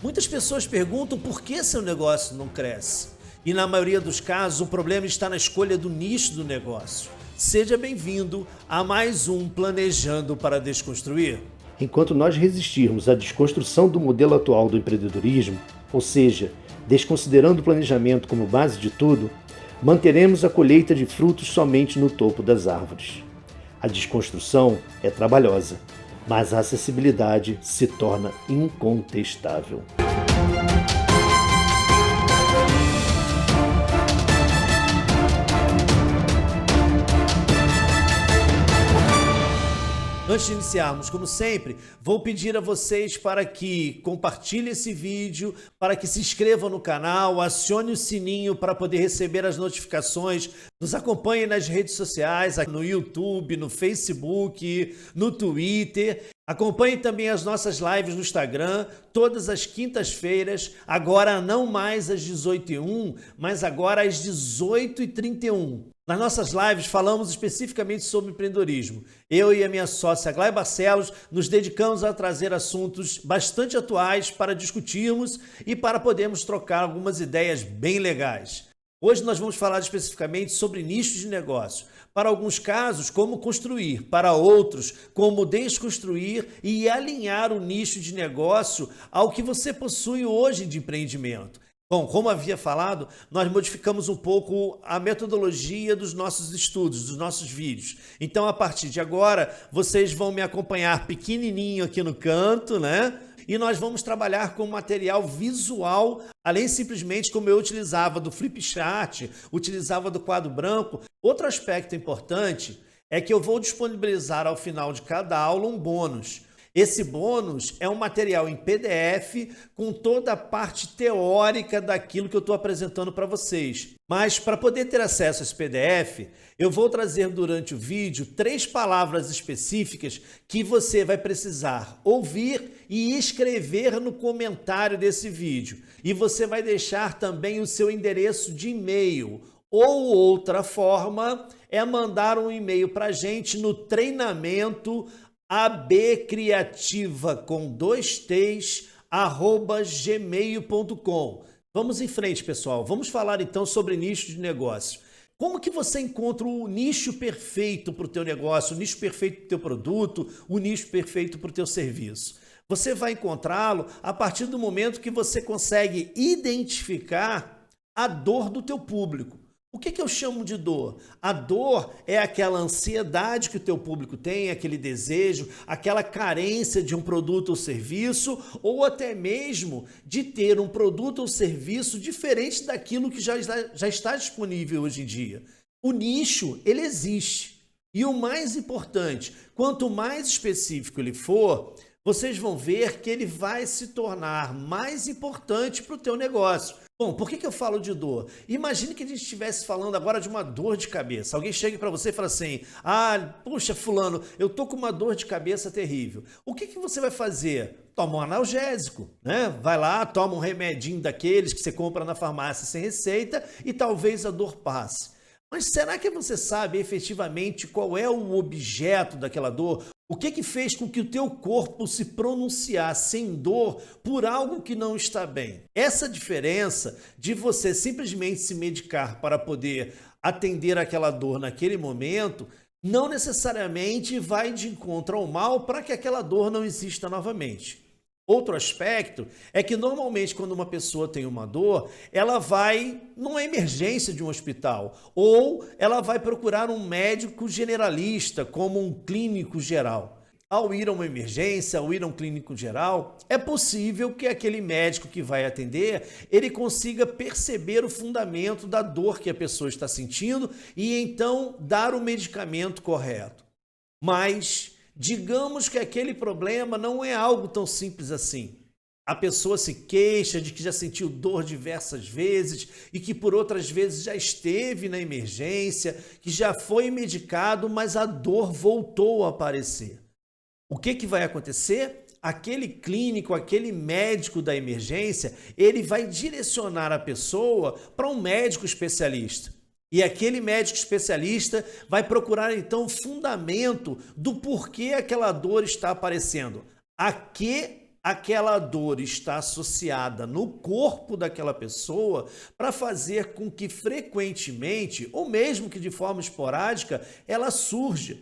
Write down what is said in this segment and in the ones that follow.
Muitas pessoas perguntam por que seu negócio não cresce. E na maioria dos casos, o problema está na escolha do nicho do negócio. Seja bem-vindo a mais um Planejando para Desconstruir. Enquanto nós resistirmos à desconstrução do modelo atual do empreendedorismo, ou seja, desconsiderando o planejamento como base de tudo, manteremos a colheita de frutos somente no topo das árvores. A desconstrução é trabalhosa, mas a acessibilidade se torna incontestável. Antes de iniciarmos, como sempre, vou pedir a vocês para que compartilhem esse vídeo, para que se inscrevam no canal, acione o sininho para poder receber as notificações, nos acompanhem nas redes sociais, no YouTube, no Facebook, no Twitter. Acompanhe também as nossas lives no Instagram, todas as quintas-feiras, agora não mais às 18h01, mas agora às 18h31. Nas nossas lives falamos especificamente sobre empreendedorismo. Eu e a minha sócia Glai Barcelos nos dedicamos a trazer assuntos bastante atuais para discutirmos e para podermos trocar algumas ideias bem legais. Hoje nós vamos falar especificamente sobre nichos de negócio. Para alguns casos, como construir, para outros, como desconstruir e alinhar o nicho de negócio ao que você possui hoje de empreendimento. Bom, como havia falado, nós modificamos um pouco a metodologia dos nossos estudos, dos nossos vídeos. Então, a partir de agora, vocês vão me acompanhar pequenininho aqui no canto, né? E nós vamos trabalhar com material visual, além simplesmente como eu utilizava do Flipchart, utilizava do quadro branco. Outro aspecto importante é que eu vou disponibilizar ao final de cada aula um bônus. Esse bônus é um material em PDF com toda a parte teórica daquilo que eu estou apresentando para vocês. Mas para poder ter acesso a esse PDF, eu vou trazer durante o vídeo 3 palavras específicas que você vai precisar ouvir e escrever no comentário desse vídeo. E você vai deixar também o seu endereço de e-mail. Ou outra forma é mandar um e-mail para a gente no treinamento abcriativa com 2 T's @gmail.com. Vamos em frente, pessoal. Vamos falar então sobre nicho de negócio. Como que você encontra o nicho perfeito para o teu negócio, o nicho perfeito para o teu produto, o nicho perfeito para o teu serviço? Você vai encontrá-lo a partir do momento que você consegue identificar a dor do teu público. O que eu chamo de dor? A dor é aquela ansiedade que o teu público tem, aquele desejo, aquela carência de um produto ou serviço, ou até mesmo de ter um produto ou serviço diferente daquilo que já está disponível hoje em dia. O nicho, ele existe. E o mais importante, quanto mais específico ele for, vocês vão ver que ele vai se tornar mais importante para o teu negócio. Bom, por que eu falo de dor? Imagine que a gente estivesse falando agora de uma dor de cabeça. Alguém chega para você e fala assim, puxa, fulano, eu tô com uma dor de cabeça terrível. O que você vai fazer? Toma um analgésico, né? Vai lá, toma um remedinho daqueles que você compra na farmácia sem receita e talvez a dor passe. Mas será que você sabe efetivamente qual é o objeto daquela dor? O que fez com que o teu corpo se pronunciasse em dor por algo que não está bem? Essa diferença de você simplesmente se medicar para poder atender aquela dor naquele momento, não necessariamente vai de encontro ao mal para que aquela dor não exista novamente. Outro aspecto é que normalmente quando uma pessoa tem uma dor, ela vai numa emergência de um hospital ou ela vai procurar um médico generalista como um clínico geral. Ao ir a uma emergência, ao ir a um clínico geral, é possível que aquele médico que vai atender, ele consiga perceber o fundamento da dor que a pessoa está sentindo e então dar o medicamento correto. Mas digamos que aquele problema não é algo tão simples assim. A pessoa se queixa de que já sentiu dor diversas vezes e que por outras vezes já esteve na emergência, que já foi medicado, mas a dor voltou a aparecer. O que vai acontecer? Aquele clínico, aquele médico da emergência, ele vai direcionar a pessoa para um médico especialista. E aquele médico especialista vai procurar então o fundamento do porquê aquela dor está aparecendo. A que aquela dor está associada no corpo daquela pessoa para fazer com que frequentemente, ou mesmo que de forma esporádica, ela surja.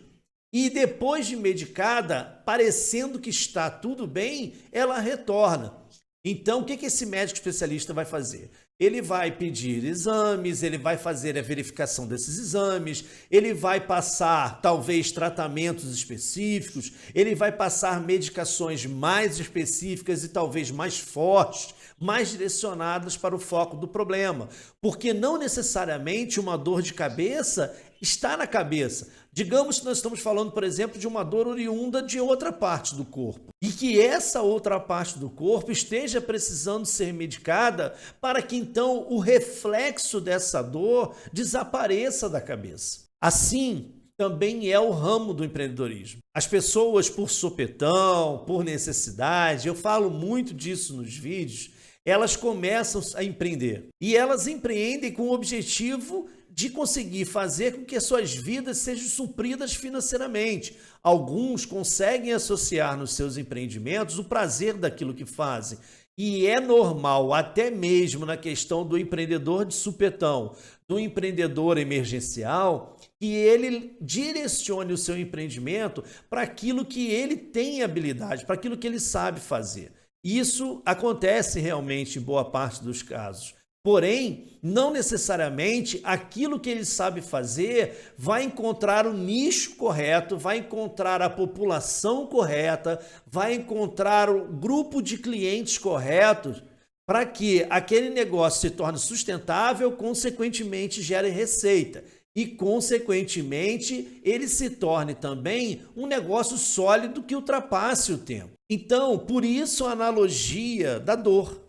E depois de medicada, parecendo que está tudo bem, ela retorna. Então, o que esse médico especialista vai fazer? Ele vai pedir exames, ele vai fazer a verificação desses exames, ele vai passar, talvez, tratamentos específicos, ele vai passar medicações mais específicas e talvez mais fortes, mais direcionadas para o foco do problema. Porque não necessariamente uma dor de cabeça está na cabeça. Digamos que nós estamos falando, por exemplo, de uma dor oriunda de outra parte do corpo e que essa outra parte do corpo esteja precisando ser medicada para que então o reflexo dessa dor desapareça da cabeça. Assim, também é o ramo do empreendedorismo. As pessoas, por sopetão, por necessidade, eu falo muito disso nos vídeos, elas começam a empreender. E elas empreendem com o objetivo de conseguir fazer com que as suas vidas sejam supridas financeiramente. Alguns conseguem associar nos seus empreendimentos o prazer daquilo que fazem. E é normal, até mesmo na questão do empreendedor de supetão, do empreendedor emergencial, que ele direcione o seu empreendimento para aquilo que ele tem habilidade, para aquilo que ele sabe fazer. Isso acontece realmente em boa parte dos casos. Porém, não necessariamente aquilo que ele sabe fazer vai encontrar o nicho correto, vai encontrar a população correta, vai encontrar o grupo de clientes corretos para que aquele negócio se torne sustentável, consequentemente gere receita e, consequentemente, ele se torne também um negócio sólido que ultrapasse o tempo. Então, por isso a analogia da dor.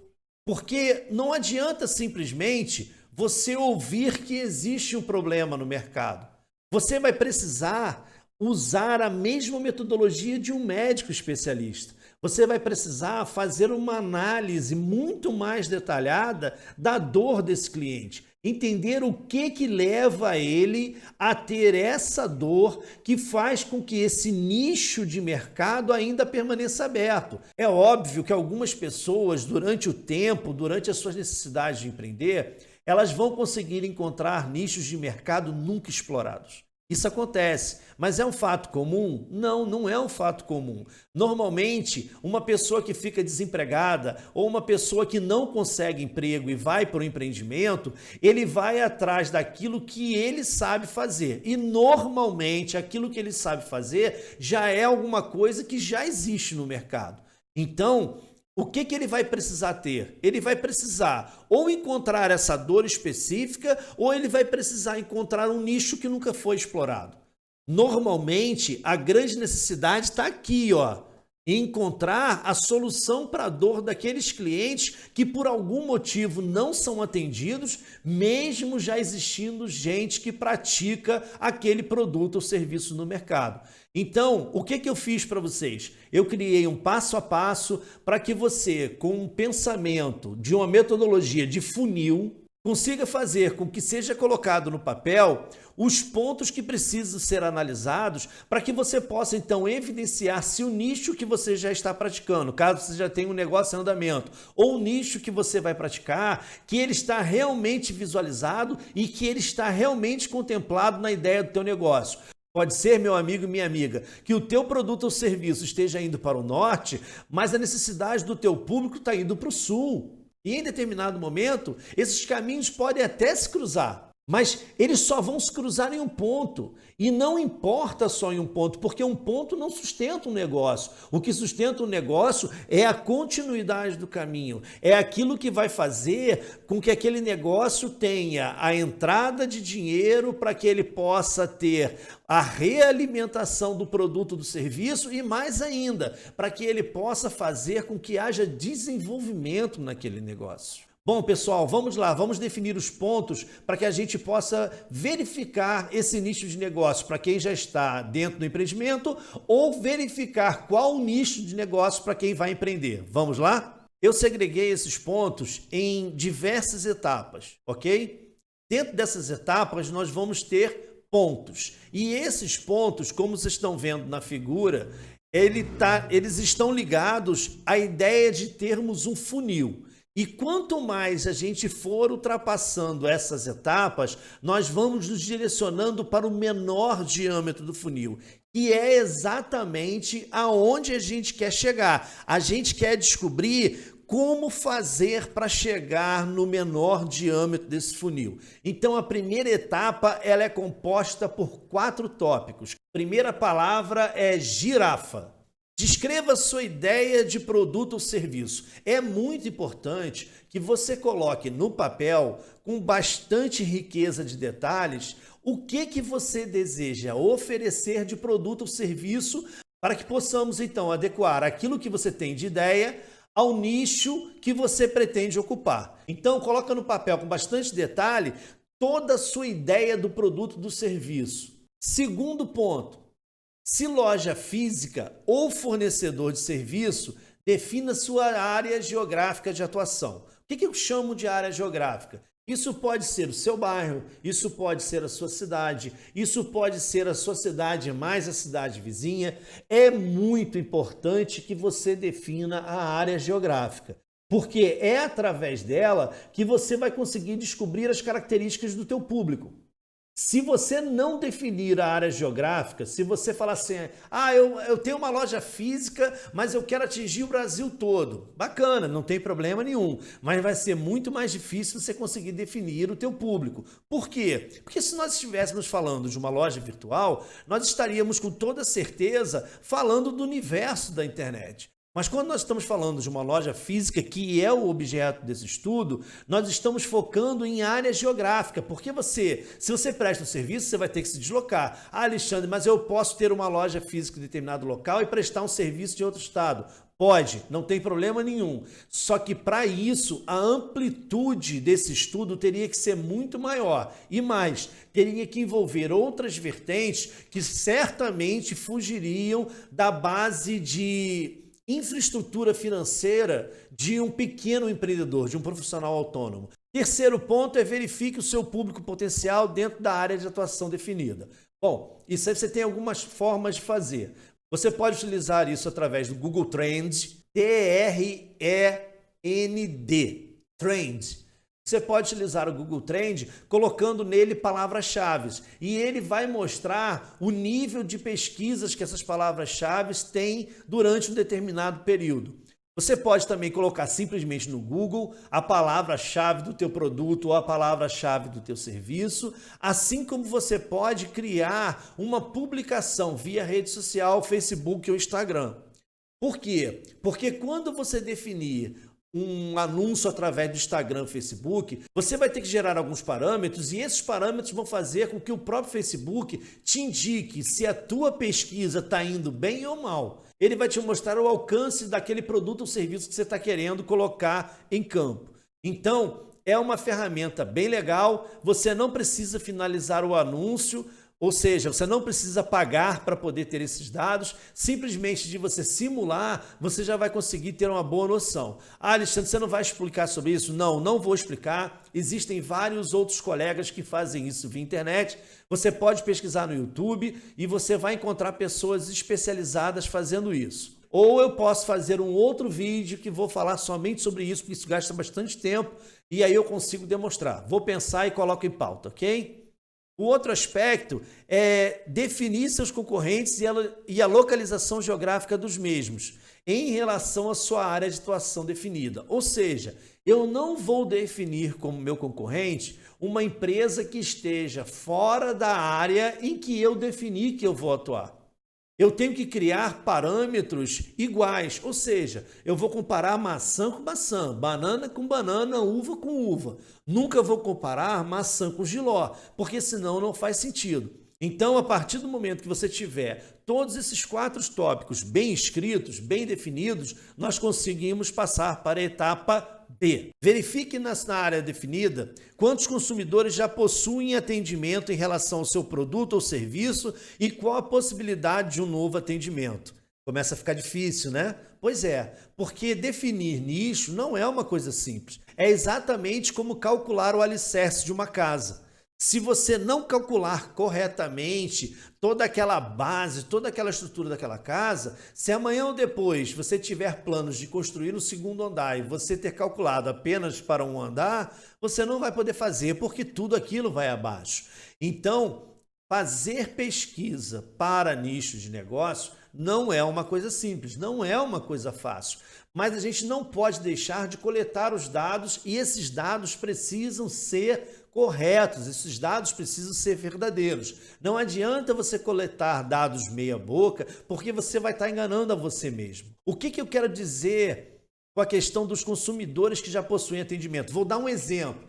Porque não adianta simplesmente você ouvir que existe um problema no mercado. Você vai precisar usar a mesma metodologia de um médico especialista. Você vai precisar fazer uma análise muito mais detalhada da dor desse cliente. Entender o que leva ele a ter essa dor que faz com que esse nicho de mercado ainda permaneça aberto. É óbvio que algumas pessoas, durante o tempo, durante as suas necessidades de empreender, elas vão conseguir encontrar nichos de mercado nunca explorados. Isso acontece, mas é um fato comum? Não, não é um fato comum. Normalmente, uma pessoa que fica desempregada ou uma pessoa que não consegue emprego e vai para o empreendimento, ele vai atrás daquilo que ele sabe fazer. E normalmente, aquilo que ele sabe fazer já é alguma coisa que já existe no mercado. Então, o que ele vai precisar ter? Ele vai precisar ou encontrar essa dor específica ou ele vai precisar encontrar um nicho que nunca foi explorado. Normalmente, a grande necessidade está aqui, ó, em encontrar a solução para a dor daqueles clientes que por algum motivo não são atendidos, mesmo já existindo gente que pratica aquele produto ou serviço no mercado. Então, o que eu fiz para vocês? Eu criei um passo a passo para que você, com um pensamento de uma metodologia de funil, consiga fazer com que seja colocado no papel os pontos que precisam ser analisados para que você possa, então, evidenciar se o nicho que você já está praticando, caso você já tenha um negócio em andamento, ou o nicho que você vai praticar, que ele está realmente visualizado e que ele está realmente contemplado na ideia do teu negócio. Pode ser, meu amigo e minha amiga, que o teu produto ou serviço esteja indo para o norte, mas a necessidade do teu público está indo para o sul. E em determinado momento, esses caminhos podem até se cruzar, mas eles só vão se cruzar em um ponto. E não importa só em um ponto, porque um ponto não sustenta um negócio. O que sustenta um negócio é a continuidade do caminho. É aquilo que vai fazer com que aquele negócio tenha a entrada de dinheiro para que ele possa ter a realimentação do produto, do serviço e, mais ainda, para que ele possa fazer com que haja desenvolvimento naquele negócio. Bom, pessoal, vamos lá, vamos definir os pontos para que a gente possa verificar esse nicho de negócio para quem já está dentro do empreendimento ou verificar qual o nicho de negócio para quem vai empreender. Vamos lá? Eu segreguei esses pontos em diversas etapas, ok? Dentro dessas etapas, nós vamos ter pontos. E esses pontos, como vocês estão vendo na figura, eles estão ligados à ideia de termos um funil. E quanto mais a gente for ultrapassando essas etapas, nós vamos nos direcionando para o menor diâmetro do funil, que é exatamente aonde a gente quer chegar. A gente quer descobrir como fazer para chegar no menor diâmetro desse funil. Então, a primeira etapa ela é composta por 4 tópicos. A primeira palavra é girafa. Descreva sua ideia de produto ou serviço. É muito importante que você coloque no papel, com bastante riqueza de detalhes, o que você deseja oferecer de produto ou serviço para que possamos, então, adequar aquilo que você tem de ideia ao nicho que você pretende ocupar. Então, coloca no papel com bastante detalhe toda a sua ideia do produto ou do serviço. Segundo ponto. Se loja física ou fornecedor de serviço, defina sua área geográfica de atuação. O que eu chamo de área geográfica? Isso pode ser o seu bairro, isso pode ser a sua cidade, isso pode ser a sua cidade mais a cidade vizinha. É muito importante que você defina a área geográfica, porque é através dela que você vai conseguir descobrir as características do teu público. Se você não definir a área geográfica, se você falar assim, eu tenho uma loja física, mas eu quero atingir o Brasil todo. Bacana, não tem problema nenhum, mas vai ser muito mais difícil você conseguir definir o teu público. Por quê? Porque se nós estivéssemos falando de uma loja virtual, nós estaríamos com toda certeza falando do universo da internet. Mas quando nós estamos falando de uma loja física, que é o objeto desse estudo, nós estamos focando em área geográfica, porque se você presta um serviço, você vai ter que se deslocar. Alexandre, mas eu posso ter uma loja física em determinado local e prestar um serviço de outro estado. Pode, não tem problema nenhum. Só que para isso, a amplitude desse estudo teria que ser muito maior. E mais, teria que envolver outras vertentes que certamente fugiriam da base de infraestrutura financeira de um pequeno empreendedor, de um profissional autônomo. Terceiro ponto é verifique o seu público potencial dentro da área de atuação definida. Bom, isso aí você tem algumas formas de fazer. Você pode utilizar isso através do Google Trends, T-R-E-N-D, Trends. Você pode utilizar o Google Trend colocando nele palavras-chave e ele vai mostrar o nível de pesquisas que essas palavras-chave têm durante um determinado período. Você pode também colocar simplesmente no Google a palavra-chave do teu produto ou a palavra-chave do teu serviço, assim como você pode criar uma publicação via rede social, Facebook ou Instagram. Por quê? Porque quando você definir um anúncio através do Instagram, Facebook, você vai ter que gerar alguns parâmetros e esses parâmetros vão fazer com que o próprio Facebook te indique se a tua pesquisa está indo bem ou mal. Ele vai te mostrar o alcance daquele produto ou serviço que você está querendo colocar em campo. Então, é uma ferramenta bem legal, você não precisa finalizar o anúncio, ou seja, você não precisa pagar para poder ter esses dados, simplesmente de você simular, você já vai conseguir ter uma boa noção. Alexandre, você não vai explicar sobre isso? Não, não vou explicar. Existem vários outros colegas que fazem isso via internet. Você pode pesquisar no YouTube e você vai encontrar pessoas especializadas fazendo isso. Ou eu posso fazer um outro vídeo que vou falar somente sobre isso, porque isso gasta bastante tempo e aí eu consigo demonstrar. Vou pensar e coloco em pauta, ok? O outro aspecto é definir seus concorrentes e a localização geográfica dos mesmos em relação à sua área de atuação definida. Ou seja, eu não vou definir como meu concorrente uma empresa que esteja fora da área em que eu defini que eu vou atuar. Eu tenho que criar parâmetros iguais, ou seja, eu vou comparar maçã com maçã, banana com banana, uva com uva. Nunca vou comparar maçã com jiló, porque senão não faz sentido. Então, a partir do momento que você tiver todos esses 4 tópicos bem escritos, bem definidos, nós conseguimos passar para a etapa B. Verifique na área definida quantos consumidores já possuem atendimento em relação ao seu produto ou serviço e qual a possibilidade de um novo atendimento. Começa a ficar difícil, né? Pois é, porque definir nicho não é uma coisa simples. É exatamente como calcular o alicerce de uma casa. Se você não calcular corretamente toda aquela base, toda aquela estrutura daquela casa, se amanhã ou depois você tiver planos de construir um segundo andar e você ter calculado apenas para um andar, você não vai poder fazer porque tudo aquilo vai abaixo. Então, fazer pesquisa para nicho de negócio não é uma coisa simples, não é uma coisa fácil, mas a gente não pode deixar de coletar os dados e esses dados precisam ser corretos, esses dados precisam ser verdadeiros. Não adianta você coletar dados meia boca, porque você vai estar enganando a você mesmo. O que eu quero dizer com a questão dos consumidores que já possuem atendimento? Vou dar um exemplo.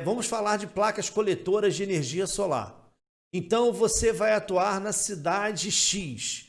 Vamos falar de placas coletoras de energia solar. Então você vai atuar na cidade X.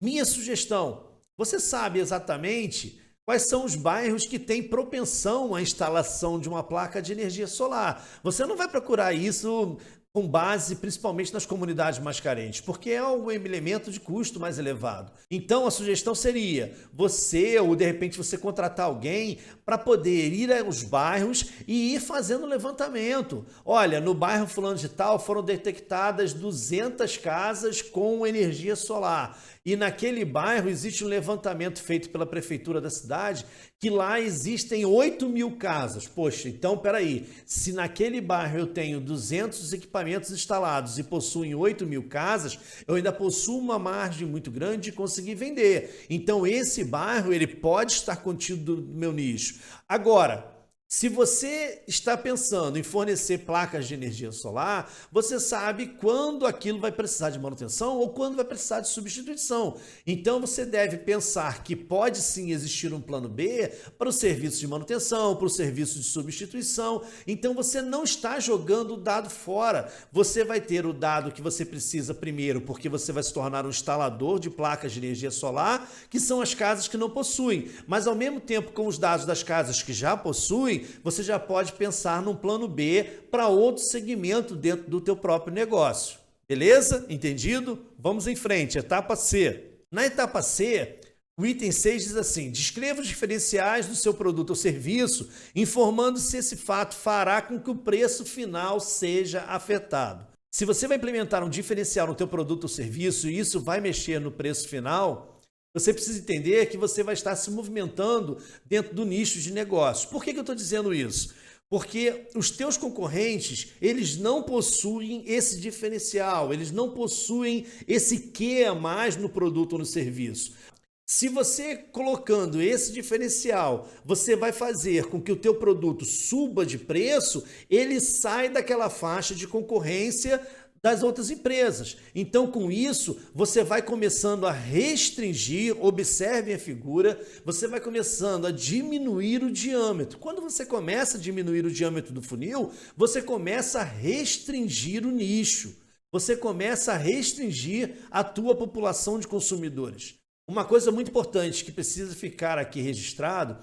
Minha sugestão, você sabe exatamente quais são os bairros que têm propensão à instalação de uma placa de energia solar. Você não vai procurar isso com base principalmente nas comunidades mais carentes, porque é um elemento de custo mais elevado. Então a sugestão seria você, ou de repente você contratar alguém para poder ir aos bairros e ir fazendo levantamento. Olha, no bairro fulano de tal foram detectadas 200 casas com energia solar. E naquele bairro existe um levantamento feito pela prefeitura da cidade que lá existem 8.000 casas. Poxa, então peraí, se naquele bairro eu tenho 200 equipamentos instalados e possuem 8.000 casas, eu ainda possuo uma margem muito grande de conseguir vender. Então esse bairro ele pode estar contido no meu nicho. Agora, se você está pensando em fornecer placas de energia solar, você sabe quando aquilo vai precisar de manutenção ou quando vai precisar de substituição. Então você deve pensar que pode sim existir um plano B para o serviço de manutenção, para o serviço de substituição. Então você não está jogando o dado fora. Você vai ter o dado que você precisa primeiro, porque você vai se tornar um instalador de placas de energia solar, que são as casas que não possuem. Mas ao mesmo tempo, com os dados das casas que já possuem, você já pode pensar num plano B para outro segmento dentro do teu próprio negócio. Beleza? Entendido? Vamos em frente. Etapa C. Na etapa C, o item 6 diz assim: descreva os diferenciais do seu produto ou serviço, informando se esse fato fará com que o preço final seja afetado. Se você vai implementar um diferencial no teu produto ou serviço e isso vai mexer no preço final, você precisa entender que você vai estar se movimentando dentro do nicho de negócio. Por que eu estou dizendo isso? Porque os teus concorrentes, eles não possuem esse diferencial, eles não possuem esse quê a mais no produto ou no serviço. Se você colocando esse diferencial, você vai fazer com que o teu produto suba de preço, ele sai daquela faixa de concorrência das outras empresas. Então, com isso, você vai começando a restringir, observe a figura, você vai começando a diminuir o diâmetro. Quando você começa a diminuir o diâmetro do funil, você começa a restringir o nicho. Você começa a restringir a tua população de consumidores. Uma coisa muito importante que precisa ficar aqui registrado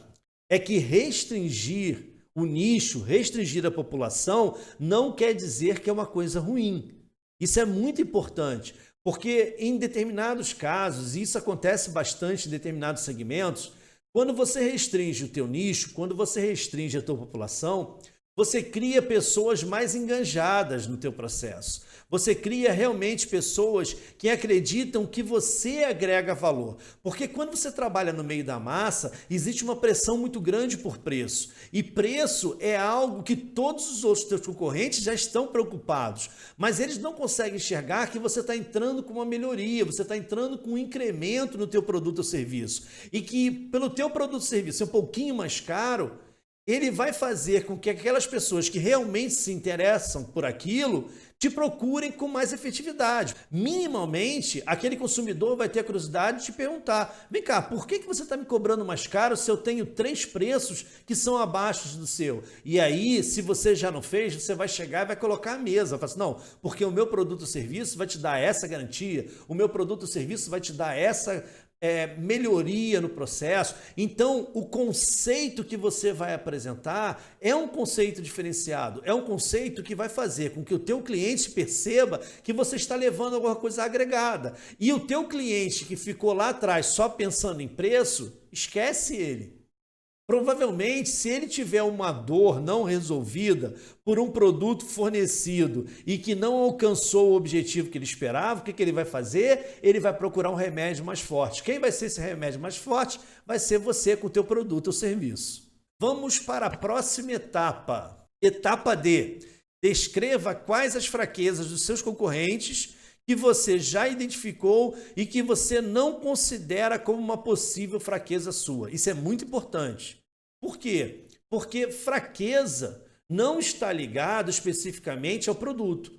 é que restringir o nicho, restringir a população, não quer dizer que é uma coisa ruim. Isso é muito importante, porque em determinados casos, e isso acontece bastante em determinados segmentos, quando você restringe o teu nicho, quando você restringe a tua população, você cria pessoas mais enganjadas no teu processo. Você cria realmente pessoas que acreditam que você agrega valor. Porque quando você trabalha no meio da massa, existe uma pressão muito grande por preço. E preço é algo que todos os outros teus concorrentes já estão preocupados. Mas eles não conseguem enxergar que você está entrando com uma melhoria, você está entrando com um incremento no teu produto ou serviço. E que pelo teu produto ou serviço ser um pouquinho mais caro, ele vai fazer com que aquelas pessoas que realmente se interessam por aquilo te procurem com mais efetividade. Minimamente, aquele consumidor vai ter a curiosidade de te perguntar: vem cá, por que você está me cobrando mais caro se eu tenho 3 preços que são abaixo do seu? E aí, se você já não fez, você vai chegar e vai colocar a mesa. Vai falar assim: não, porque o meu produto ou serviço vai te dar essa garantia, o meu produto ou serviço vai te dar essa melhoria no processo. Então, o conceito que você vai apresentar é um conceito diferenciado, é um conceito que vai fazer com que o teu cliente perceba que você está levando alguma coisa agregada. E o teu cliente que ficou lá atrás só pensando em preço, esquece ele. Provavelmente, se ele tiver uma dor não resolvida por um produto fornecido e que não alcançou o objetivo que ele esperava, o que ele vai fazer? Ele vai procurar um remédio mais forte. Quem vai ser esse remédio mais forte? Vai ser você com o teu produto ou serviço. Vamos para a próxima etapa. Etapa D. Descreva quais as fraquezas dos seus concorrentes que você já identificou e que você não considera como uma possível fraqueza sua. Isso é muito importante. Por quê? Porque fraqueza não está ligado especificamente ao produto.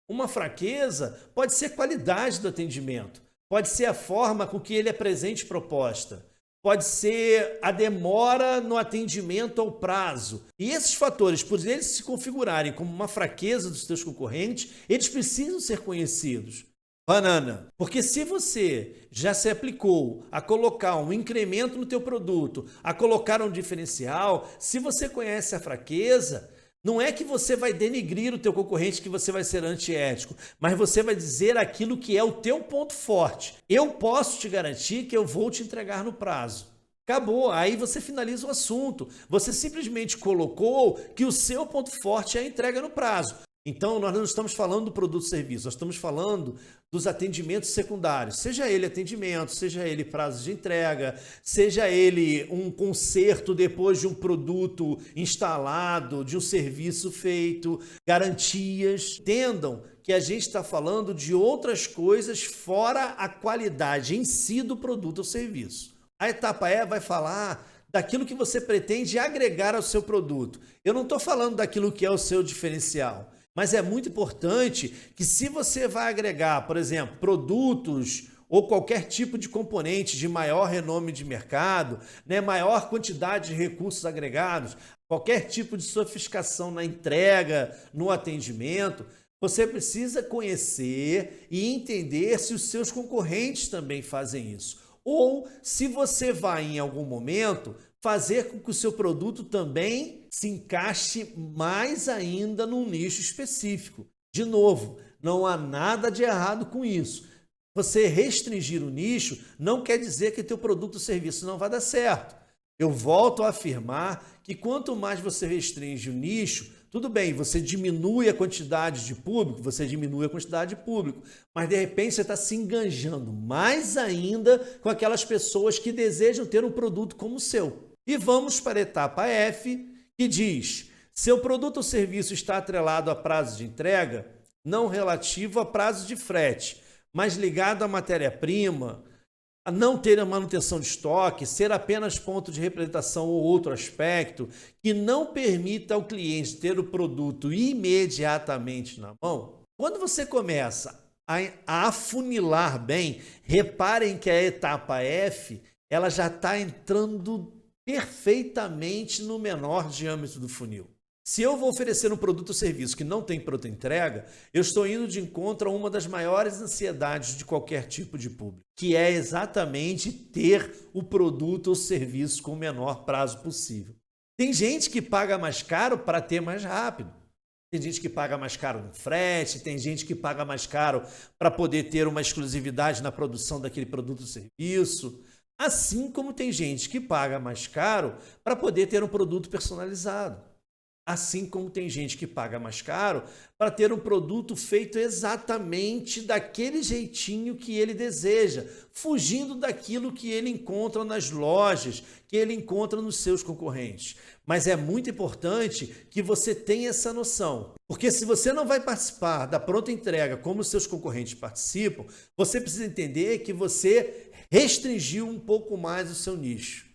Uma fraqueza pode ser qualidade do atendimento, pode ser a forma com que ele apresente proposta, pode ser a demora no atendimento ao prazo. E esses fatores, por eles se configurarem como uma fraqueza dos seus concorrentes, eles precisam ser conhecidos. Banana, porque se você já se aplicou a colocar um incremento no teu produto, a colocar um diferencial, se você conhece a fraqueza, não é que você vai denigrir o teu concorrente, que você vai ser antiético, mas você vai dizer aquilo que é o teu ponto forte. Eu posso te garantir que eu vou te entregar no prazo. Acabou, aí você finaliza o assunto. Você simplesmente colocou que o seu ponto forte é a entrega no prazo. Então, nós não estamos falando do produto ou serviço, nós estamos falando dos atendimentos secundários, seja ele atendimento, seja ele prazo de entrega, seja ele um conserto depois de um produto instalado, de um serviço feito, garantias. Entendam que a gente está falando de outras coisas fora a qualidade em si do produto ou serviço. A etapa E vai falar daquilo que você pretende agregar ao seu produto. Eu não estou falando daquilo que é o seu diferencial. Mas é muito importante que, se você vai agregar, por exemplo, produtos ou qualquer tipo de componente de maior renome de mercado, né, maior quantidade de recursos agregados, qualquer tipo de sofisticação na entrega, no atendimento, você precisa conhecer e entender se os seus concorrentes também fazem isso. Ou se você vai, em algum momento, fazer com que o seu produto também se encaixe mais ainda num nicho específico. De novo, não há nada de errado com isso. Você restringir o nicho não quer dizer que teu produto ou serviço não vai dar certo. Eu volto a afirmar que quanto mais você restringe o nicho, tudo bem, você diminui a quantidade de público, mas de repente você está se enganjando mais ainda com aquelas pessoas que desejam ter um produto como o seu. E vamos para a etapa F, que diz: seu produto ou serviço está atrelado a prazo de entrega, não relativo a prazo de frete, mas ligado à matéria-prima, a não ter a manutenção de estoque, ser apenas ponto de representação ou outro aspecto que não permita ao cliente ter o produto imediatamente na mão. Quando você começa a afunilar bem, reparem que a etapa F ela já está entrando perfeitamente no menor diâmetro do funil. Se eu vou oferecer um produto ou serviço que não tem pronta entrega, eu estou indo de encontro a uma das maiores ansiedades de qualquer tipo de público, que é exatamente ter o produto ou serviço com o menor prazo possível. Tem gente que paga mais caro para ter mais rápido. Tem gente que paga mais caro no frete, tem gente que paga mais caro para poder ter uma exclusividade na produção daquele produto ou serviço. Assim como tem gente que paga mais caro para poder ter um produto personalizado. Assim como tem gente que paga mais caro para ter um produto feito exatamente daquele jeitinho que ele deseja, fugindo daquilo que ele encontra nas lojas, que ele encontra nos seus concorrentes. Mas é muito importante que você tenha essa noção, porque se você não vai participar da pronta entrega como os seus concorrentes participam, você precisa entender que você restringiu um pouco mais o seu nicho.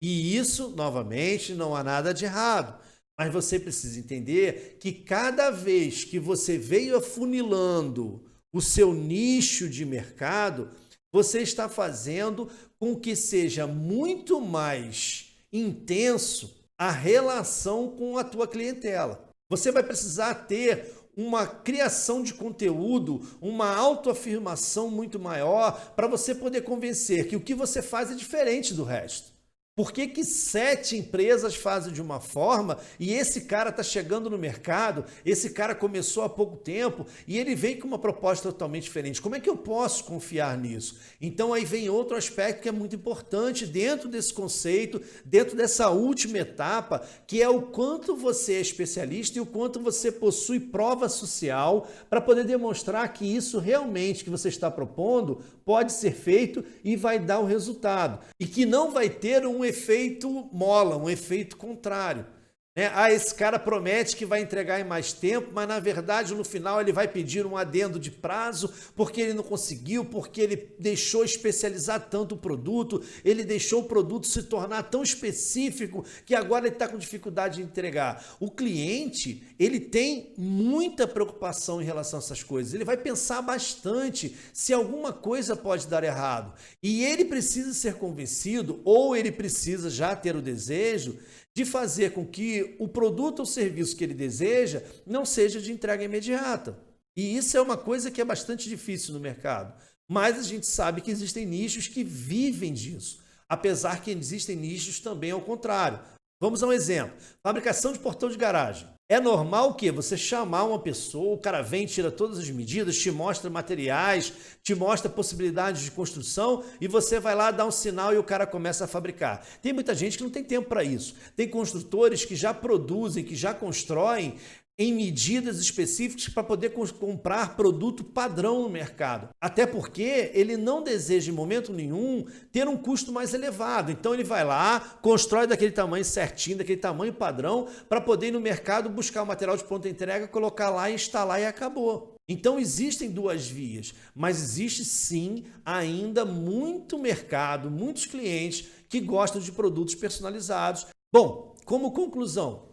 E isso, novamente, não há nada de errado. Mas você precisa entender que cada vez que você veio afunilando o seu nicho de mercado, você está fazendo com que seja muito mais intenso a relação com a tua clientela. Você vai precisar ter uma criação de conteúdo, uma autoafirmação muito maior para você poder convencer que o que você faz é diferente do resto. Por que que 7 empresas fazem de uma forma e esse cara está chegando no mercado, esse cara começou há pouco tempo e ele vem com uma proposta totalmente diferente? Como é que eu posso confiar nisso? Então aí vem outro aspecto que é muito importante dentro desse conceito, dentro dessa última etapa, que é o quanto você é especialista e o quanto você possui prova social para poder demonstrar que isso realmente que você está propondo pode ser feito e vai dar o resultado. E que não vai ter um efeito mola, um efeito contrário. Esse cara promete que vai entregar em mais tempo, mas na verdade no final ele vai pedir um adendo de prazo porque ele não conseguiu, porque ele deixou especializar tanto o produto, ele deixou o produto se tornar tão específico que agora ele está com dificuldade de entregar. O cliente, ele tem muita preocupação em relação a essas coisas, ele vai pensar bastante se alguma coisa pode dar errado e ele precisa ser convencido ou ele precisa já ter o desejo de fazer com que o produto ou serviço que ele deseja não seja de entrega imediata. E isso é uma coisa que é bastante difícil no mercado. Mas a gente sabe que existem nichos que vivem disso, apesar que existem nichos também ao contrário. Vamos a um exemplo. Fabricação de portão de garagem. É normal que você chamar uma pessoa, o cara vem, tira todas as medidas, te mostra materiais, te mostra possibilidades de construção e você vai lá dar um sinal e o cara começa a fabricar. Tem muita gente que não tem tempo para isso. Tem construtores que já produzem, que já constroem em medidas específicas para poder comprar produto padrão no mercado. Até porque ele não deseja em momento nenhum ter um custo mais elevado. Então ele vai lá, constrói daquele tamanho certinho, daquele tamanho padrão, para poder ir no mercado buscar o material de pronta entrega, colocar lá, instalar e acabou. Então existem duas vias, mas existe sim ainda muito mercado, muitos clientes que gostam de produtos personalizados. Bom, como conclusão,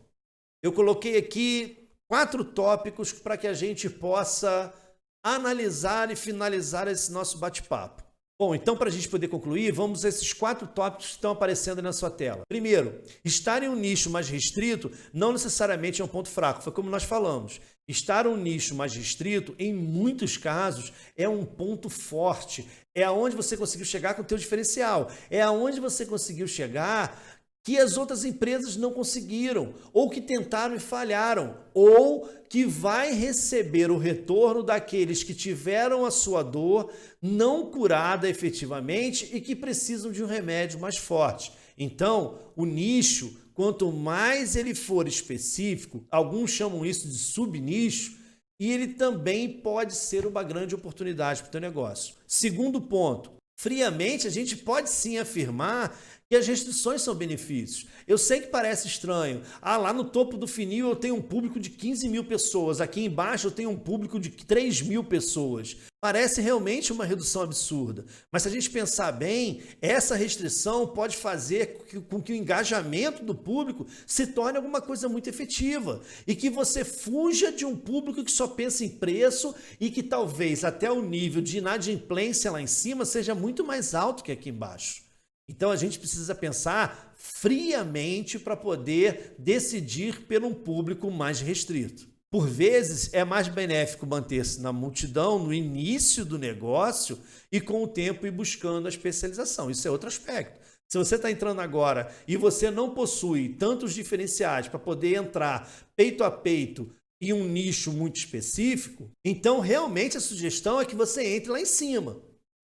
eu coloquei aqui 4 tópicos para que a gente possa analisar e finalizar esse nosso bate-papo. Bom, então para a gente poder concluir, vamos a esses 4 tópicos que estão aparecendo na sua tela. Primeiro, estar em um nicho mais restrito não necessariamente é um ponto fraco, foi como nós falamos. Estar em um nicho mais restrito, em muitos casos, é um ponto forte. É aonde você conseguiu chegar com o teu diferencial. É aonde você conseguiu chegar que as outras empresas não conseguiram, ou que tentaram e falharam, ou que vai receber o retorno daqueles que tiveram a sua dor não curada efetivamente e que precisam de um remédio mais forte. Então, o nicho, quanto mais ele for específico, alguns chamam isso de subnicho, e ele também pode ser uma grande oportunidade para o teu negócio. Segundo ponto, friamente a gente pode sim afirmar que as restrições são benefícios. Eu sei que parece estranho. Lá no topo do funil eu tenho um público de 15 mil pessoas. Aqui embaixo eu tenho um público de 3 mil pessoas. Parece realmente uma redução absurda. Mas se a gente pensar bem, essa restrição pode fazer com que o engajamento do público se torne alguma coisa muito efetiva. E que você fuja de um público que só pensa em preço e que talvez até o nível de inadimplência lá em cima seja muito mais alto que aqui embaixo. Então a gente precisa pensar friamente para poder decidir por um público mais restrito. Por vezes é mais benéfico manter-se na multidão no início do negócio e com o tempo ir buscando a especialização. Isso é outro aspecto. Se você está entrando agora e você não possui tantos diferenciais para poder entrar peito a peito em um nicho muito específico, então realmente a sugestão é que você entre lá em cima.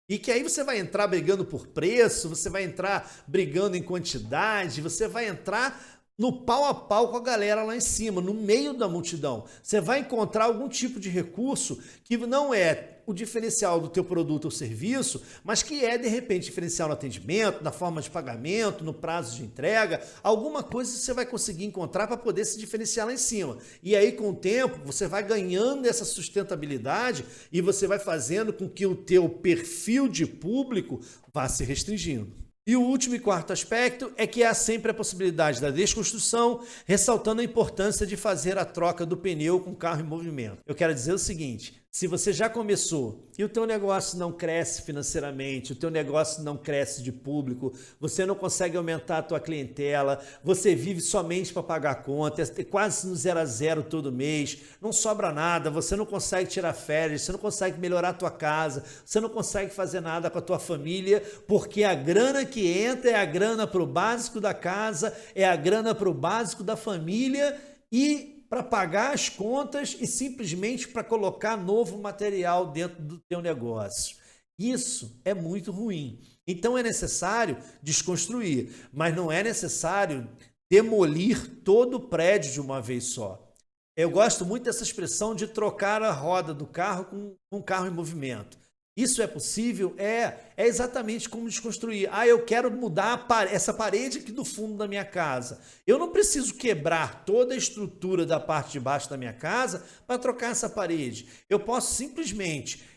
E que aí você vai entrar brigando por preço, você vai entrar brigando em quantidade, você vai entrar no pau a pau com a galera lá em cima, no meio da multidão. Você vai encontrar algum tipo de recurso que não é o diferencial do teu produto ou serviço, mas que é, de repente, diferencial no atendimento, na forma de pagamento, no prazo de entrega, alguma coisa você vai conseguir encontrar para poder se diferenciar lá em cima. E aí, com o tempo, você vai ganhando essa sustentabilidade e você vai fazendo com que o teu perfil de público vá se restringindo. E o último e quarto aspecto é que há sempre a possibilidade da desconstrução, ressaltando a importância de fazer a troca do pneu com o carro em movimento. Eu quero dizer o seguinte, Se você já começou e o teu negócio não cresce financeiramente, o teu negócio não cresce de público, você não consegue aumentar a tua clientela, você vive somente para pagar a conta, é quase no 0 a 0 todo mês, não sobra nada, você não consegue tirar férias, você não consegue melhorar a tua casa, você não consegue fazer nada com a tua família, porque a grana que entra é a grana para o básico da casa, é a grana para o básico da família e para pagar as contas e simplesmente para colocar novo material dentro do teu negócio. Isso é muito ruim. Então é necessário desconstruir, mas não é necessário demolir todo o prédio de uma vez só. Eu gosto muito dessa expressão de trocar a roda do carro com um carro em movimento. Isso é possível? É exatamente como desconstruir. Eu quero mudar essa parede aqui do fundo da minha casa. Eu não preciso quebrar toda a estrutura da parte de baixo da minha casa para trocar essa parede. Eu posso simplesmente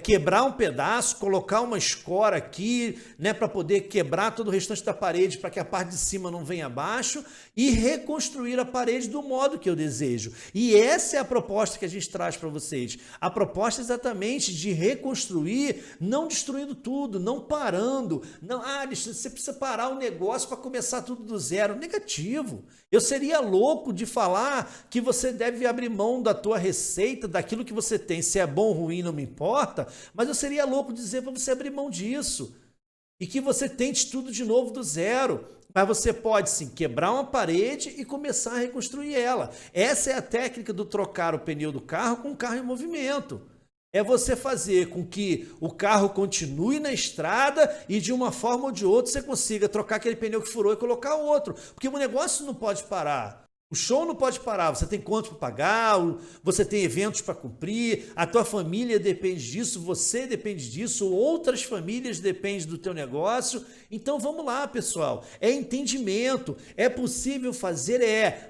quebrar um pedaço, colocar uma escora aqui, né, para poder quebrar todo o restante da parede para que a parte de cima não venha abaixo e reconstruir a parede do modo que eu desejo. E essa é a proposta que a gente traz para vocês. A proposta é exatamente de reconstruir, não destruindo tudo, não parando. Não, você precisa parar o negócio para começar tudo do zero. Negativo. Eu seria louco de falar que você deve abrir mão da tua receita, daquilo que você tem. Se é bom ou ruim, não me importa. Mas eu seria louco dizer para você abrir mão disso e que você tente tudo de novo do zero. Mas você pode sim quebrar uma parede e começar a reconstruir ela. Essa é a técnica do trocar o pneu do carro com o carro em movimento. É você fazer com que o carro continue na estrada e de uma forma ou de outra você consiga trocar aquele pneu que furou e colocar outro. Porque o negócio não pode parar. O show não pode parar, você tem contas para pagar, você tem eventos para cumprir, a tua família depende disso, você depende disso, outras famílias dependem do teu negócio. Então vamos lá, pessoal, é entendimento, é possível fazer,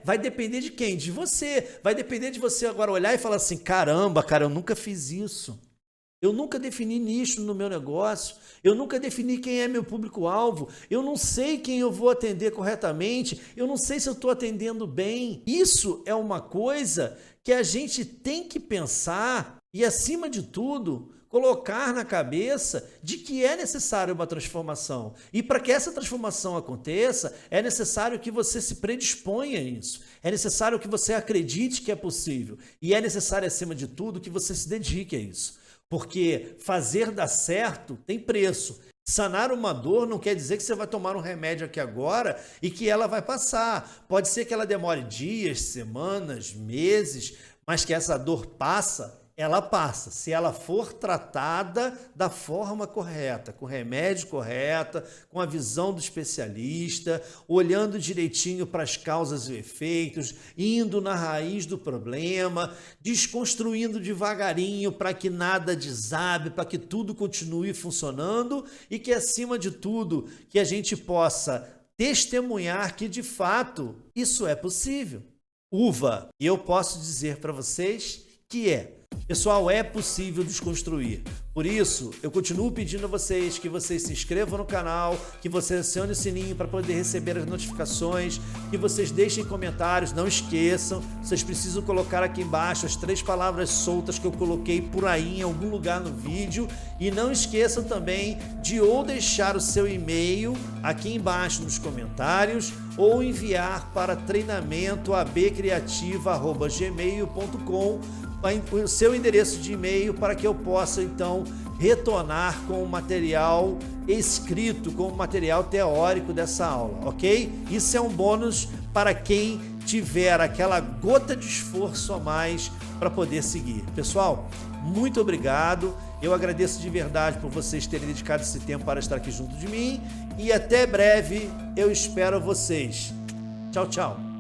vai depender de quem? De você, vai depender de você agora olhar e falar assim, caramba, cara, eu nunca fiz isso. Eu nunca defini nicho no meu negócio, eu nunca defini quem é meu público-alvo, eu não sei quem eu vou atender corretamente, eu não sei se eu estou atendendo bem. Isso é uma coisa que a gente tem que pensar e, acima de tudo, colocar na cabeça de que é necessário uma transformação. E para que essa transformação aconteça, é necessário que você se predisponha a isso. É necessário que você acredite que é possível. E é necessário, acima de tudo, que você se dedique a isso. Porque fazer dar certo tem preço. Sanar uma dor não quer dizer que você vai tomar um remédio aqui agora e que ela vai passar. Pode ser que ela demore dias, semanas, meses, mas que essa dor ela passa. Se ela for tratada da forma correta, com o remédio correto, com a visão do especialista, olhando direitinho para as causas e efeitos, indo na raiz do problema, desconstruindo devagarinho para que nada desabe, para que tudo continue funcionando e que, acima de tudo, que a gente possa testemunhar que, de fato, isso é possível. E eu posso dizer para vocês que Pessoal, é possível desconstruir. Por isso, eu continuo pedindo a vocês que vocês se inscrevam no canal, que vocês acionem o sininho para poder receber as notificações, que vocês deixem comentários, não esqueçam, vocês precisam colocar aqui embaixo as 3 palavras soltas que eu coloquei por aí em algum lugar no vídeo, e não esqueçam também de ou deixar o seu e-mail aqui embaixo nos comentários ou enviar para treinamentoabcriativa@gmail.com o seu endereço de e-mail para que eu possa então retornar com o material escrito, com o material teórico dessa aula, ok? Isso é um bônus para quem tiver aquela gota de esforço a mais para poder seguir. Pessoal, muito obrigado, eu agradeço de verdade por vocês terem dedicado esse tempo para estar aqui junto de mim e até breve eu espero vocês. Tchau, tchau.